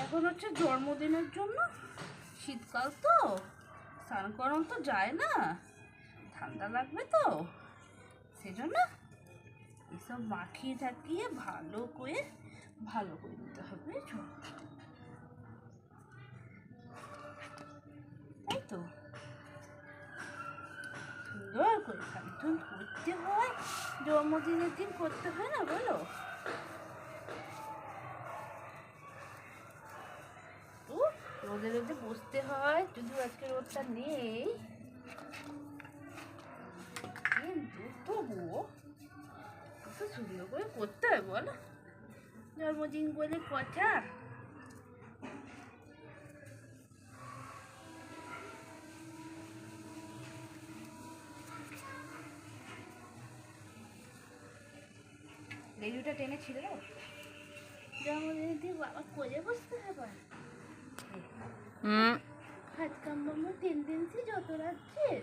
এখন হচ্ছে জন্মদিনের জন্য, শীতকাল তো স্নান করানো তো যায় না, ঠান্ডা লাগবে তো, সেজন্য এসব মাখিয়ে থাকিয়ে ভালো করে নিতে হবে, তাই তো সুন্দর করে ফাংশন করতে হয়, জন্মদিনের দিন করতে হয় না বলো? রোদে রোদে বসতে হয়, যদিও আজকে রোদটা নেই, কিন্তু তবুও কত সুন্দর করে করতে হয় বলো, জন্মদিন বলে কথা। লেজুটা টেনে ছিল, জন্মদিনের দিন বাবা কোলে বসতে হবে। হাত কামড়ানো টেন্ডেন্সি যত রাজ্যের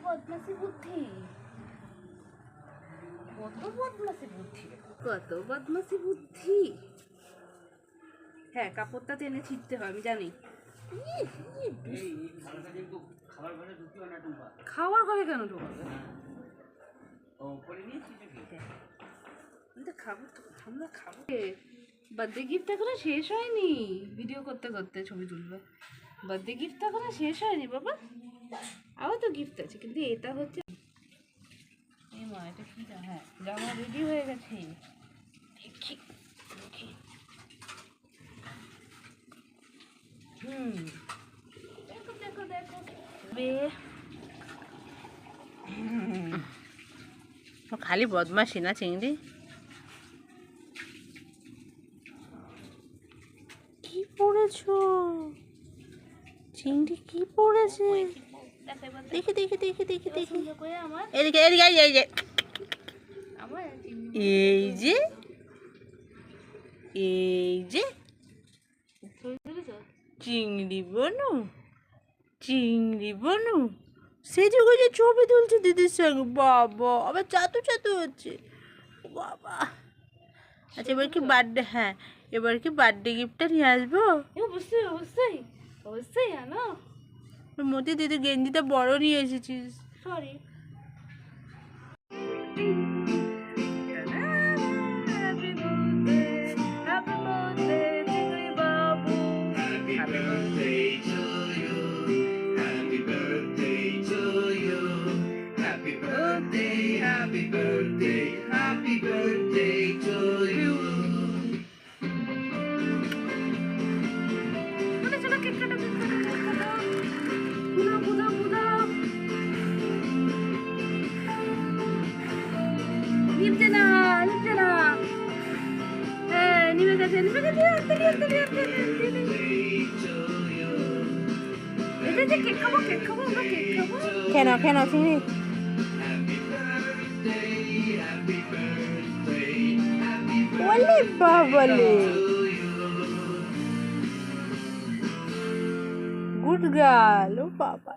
বদমাসি বুদ্ধি, কত বদমাসি বুদ্ধি। হ্যাঁ, কাপড়টা টেনে ছিঁড়তে হয়, আমি জানি। খাওয়ার ঘরে কেন ঢোকাবে? আমরা খাবো। বার্থডে গিফট এখনো শেষ হয়নি, ভিডিও করতে করতে ছবি তুলবে। বার্থডে গিফট এখনো শেষ হয়নি বাবা, আবার তো গিফট আছে, কিন্তু এটা হচ্ছে মা, এটা কি? হ্যাঁ, জামা রেডি হয়ে গেছে, দেখি দেখি। দেখো দেখো দেখো খালি বদমাশি না চিংড়ি? কি পড়েছো চিংড়ি, কি পড়েছে? দেখি দেখি দেখি দেখি দেখি, এদিকে এদিকে, এই যে এই যে এই যে চিংড়ি বনু, চিংড়ি বনু সেজে গুজে ছবি তুলছে দিদির সঙ্গে। বাবা, আবার চাতু চাতু হচ্ছে বাবা। আচ্ছা, এবার কি বার্থডে? হ্যাঁ, এবার কি বার্থডে গিফটটা নিয়ে আসবো? অবশ্যই অবশ্যই অবশ্যই আনো। মতি দিদি গেঞ্জিটা বড় নিয়ে এসেছিস। সরি। কেন কেন চিংড়ি? বলে বাবলে, গুড গার্ল। ও বাবা,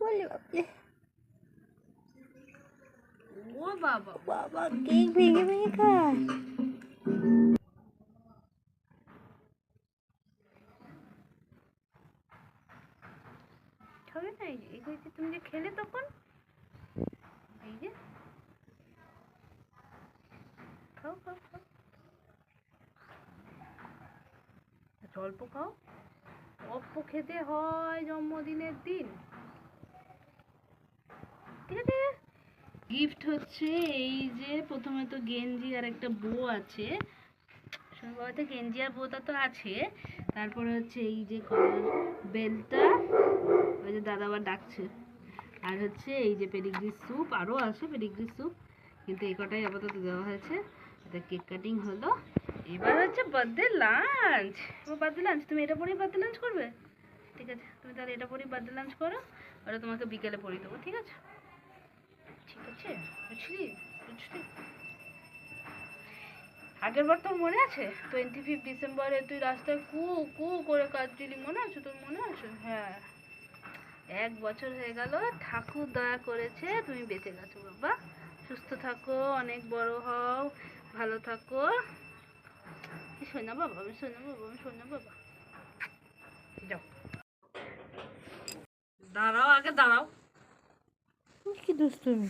বলে বাবলে, ও বাবা বাবা কেক ভেঙে ভেঙে খায়। খাবে না? এই যে তুমি যে খেলে তখন, এই যে খাও খাও খাও, অল্প খাও, অল্প খেতে হয় জন্মদিনের দিন, ঠিক আছে? গিফট হচ্ছে এই যে, প্রথমে তো গেঞ্জি আর একটা বউ আছে, বাবাতে গেঞ্জি আর বউটা তো আছে, তারপরে হচ্ছে এই যে কলার বেলটা, ওই যে দাদা আবার ডাকছে, আর হচ্ছে এই যে পেডিগ্রি স্যুপ, আরও আছে পেডিগ্রি স্যুপ, কিন্তু এই কটাই আপাতত দেওয়া হয়েছে। এটা কেক কাটিং হলো, এবার হচ্ছে বার্থডে লাঞ্চ। বার্থডে লাঞ্চ তুমি এটা পরেই বার্থডে লাঞ্চ করবে? ঠিক আছে, তুমি তাহলে এটা পরেই বার্থডে লাঞ্চ করো, ওটা তোমাকে বিকেলে পরিয়ে দেবো, ঠিক আছে? ঠিক আছে, বুঝলি বুঝলি। আগের বার তোর মনে আছে 25 ডিসেম্বরে তুই রাস্তায় কু কু করে কাঁদছিলি, মনে আছে তোর? মনে আছে? হ্যাঁ, 1 বছর হয়ে গেল, ঠাকুর দয়া করেছে তুমি বেঁচে গেছো বাবা। সুস্থ থাকো, অনেক বড় হও, ভালো থাকো। সোনা বাবা, আমি সোনা বাবা, আমি সোনা বাবা। যাও, দাঁড়াও, আগে দাঁড়াও। কি দুষ্টুমি,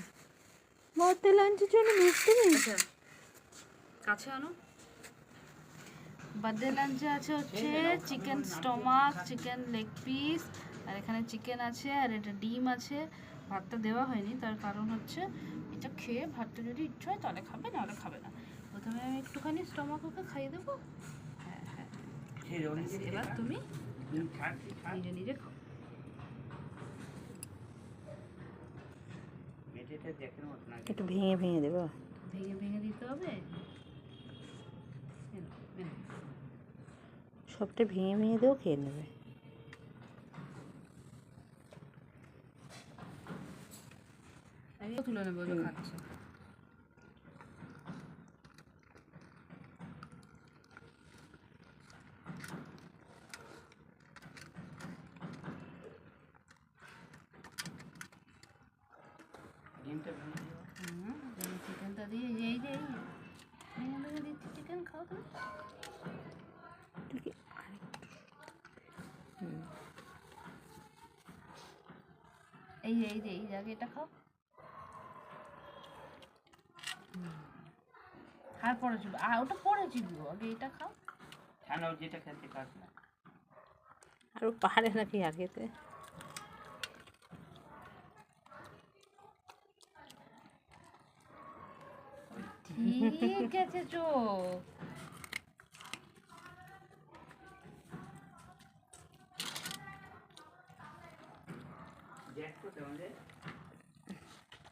বার্থডে লাঞ্চের জন্য দুষ্টুমি। আচ্ছা, কাছে আনো। বার্থডে লাঞ্চে আছে হচ্ছে chicken stomach, chicken leg piece, আর এখানে চিকেন আছে, আর এটা ডিম আছে। ভাতটা দেওয়া হয়নি, তার কারণ হচ্ছে এটা খেয়ে ভাতটা যদি ইচ্ছা হয় তাহলে খাবে, নাহলে খাবে না। প্রথমে আমি একটুখানি স্টমাক ওকে খাইয়ে দেবো। হ্যাঁ হ্যাঁ, এবার তুমি নিজে নিজে খাও। একটু ভেঙে ভেঙে দেবো, ভেঙে ভেঙে দিতে হবে। এ নাও, এ নাও। সবটা ভেঙে ভেঙে দেবো, খেয়ে নেবে। আমিও তুলে নেবো, তো খাচ্ছে। চিকেনটা দিয়ে এই যে ভেঙে ভেঙে দিচ্ছি চিকেন, খাও তুমি। এই যে আগে এটা খাও, আর পরে ছিল, ওটা পরে ছিল, আগে এটা খাও। যেটা খেতে পারছ না, আর ও পারে নাকি আর খেতে। ঠিক আছে চোখ।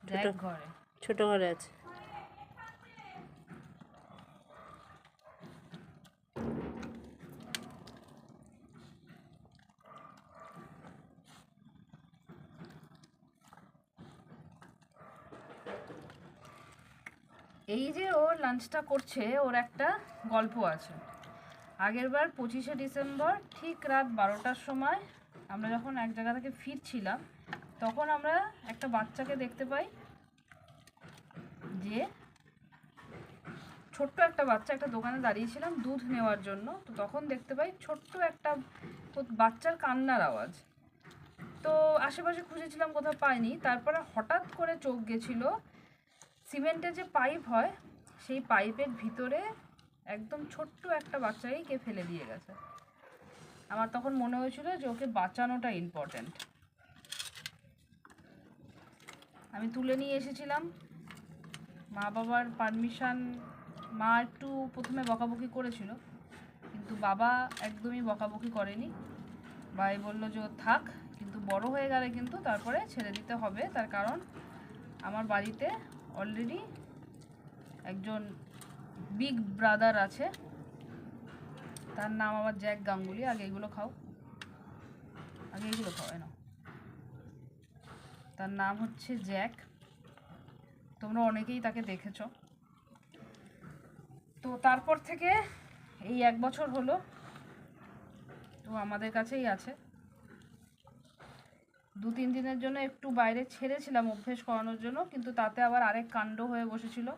দেখ ঘরে ছোট ঘরে আছে। এই যে ওর লাঞ্চটা করছে, ওর একটা গল্প আছে। আগেরবার 25শে ডিসেম্বর ঠিক রাত 12টার সময় আমরা যখন এক জায়গা থেকে ফিরছিলাম, তখন আমরা একটা বাচ্চাকে দেখতে পাই, যে ছোট্ট একটা বাচ্চা, একটা দোকানে দাঁড়িয়েছিলাম দুধ নেওয়ার জন্য। তো তখন দেখতে পাই ছোট্ট একটা বাচ্চার কান্নার আওয়াজ। তো আশেপাশে খুঁজেছিলাম, কোথাও পাইনি। তারপরে হঠাৎ করে চোখ গেছিল সিমেন্টের যে পাইপ হয়, সেই পাইপের ভিতরে একদম ছোট্ট একটা বাচ্চাকে কে ফেলে দিয়ে গেছে। আমার তখন মনে হয়েছিল যে ওকে বাঁচানোটা ইম্পর্ট্যান্ট। আমি তুলে নিয়ে এসেছিলাম, মা বাবার পারমিশন। মা একটু প্রথমে বকাবকি করেছিল, কিন্তু বাবা একদমই বকাবকি করেনি। ভাই বললো যে ও থাক, কিন্তু বড় হয়ে গেলে কিন্তু তারপরে ছেড়ে দিতে হবে। তার কারণ আমার বাড়িতে অলরেডি একজন বিগ ব্রাদার আছে, তার নাম আবার জ্যাক গাঙ্গুলি। আগে এগুলো খাও, আগে এগুলো খাও, না। তার নাম হচ্ছে জ্যাক, তোমরা অনেকেই তাকে দেখেছো। তো তারপর থেকে এই 1 বছর হলো তো আমাদের কাছেই আছে। 2-3 দিনের জন্য একটু বাইরে ছেড়েছিলাম অভ্যেস করানোর জন্য, কিন্তু তাতে আবার আরেক কাণ্ড হয়ে বসেছিল।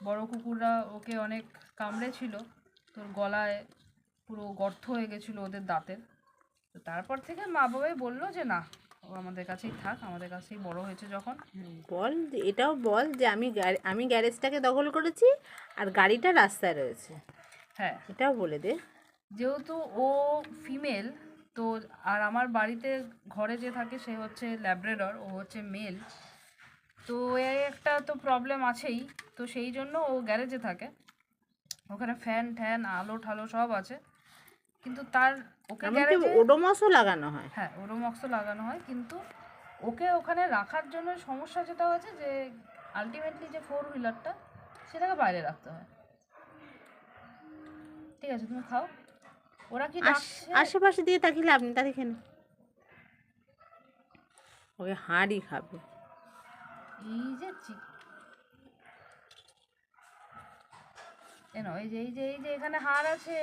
বড় কুকুররা ওকে অনেক কামড়েছিল, তোর গলায় পুরো গর্ত হয়ে গেছিলো ওদের দাঁতের। তো তারপর থেকে মা বাবাই বললো যে না, ও আমাদের কাছেই থাক, আমাদের কাছেই বড় হয়েছে যখন। বল, এটাও বল যে আমি গ্যারেজটাকে দখল করেছি আর গাড়িটা রাস্তায় রয়েছে। হ্যাঁ, এটাও বলে দে। যেহেতু ও ফিমেল, তো আর আমার বাড়িতে ঘরে যে থাকে সে হচ্ছে ল্যাব্রাডর, ও হচ্ছে মেল। তো এই একটা তো প্রবলেম আছেই। তো সেই জন্য ও গ্যারেজে থাকে, ওখানে ফ্যান ট্যান আলো ঠালো সব আছে। কিন্তু তার ওকে গ্যারেজে ওডোমসও লাগানো হয়। হ্যাঁ, ওডোমক্সও লাগানো হয়, কিন্তু ওকে ওখানে রাখার জন্য সমস্যা যেটা হচ্ছে যে আলটিমেটলি যে 4 হুইলারটা সেটাকে বাইরে রাখতে হয়। ঠিক আছে, তুমি খাও। ওরা কি ডাকছে? আশেপাশে দিয়ে তাকিয়ে লাভ নেই, তাদের খেয়ে ওকে হাঁড়ি খাবে। এই যে এই যে এখানে হাড় আছে।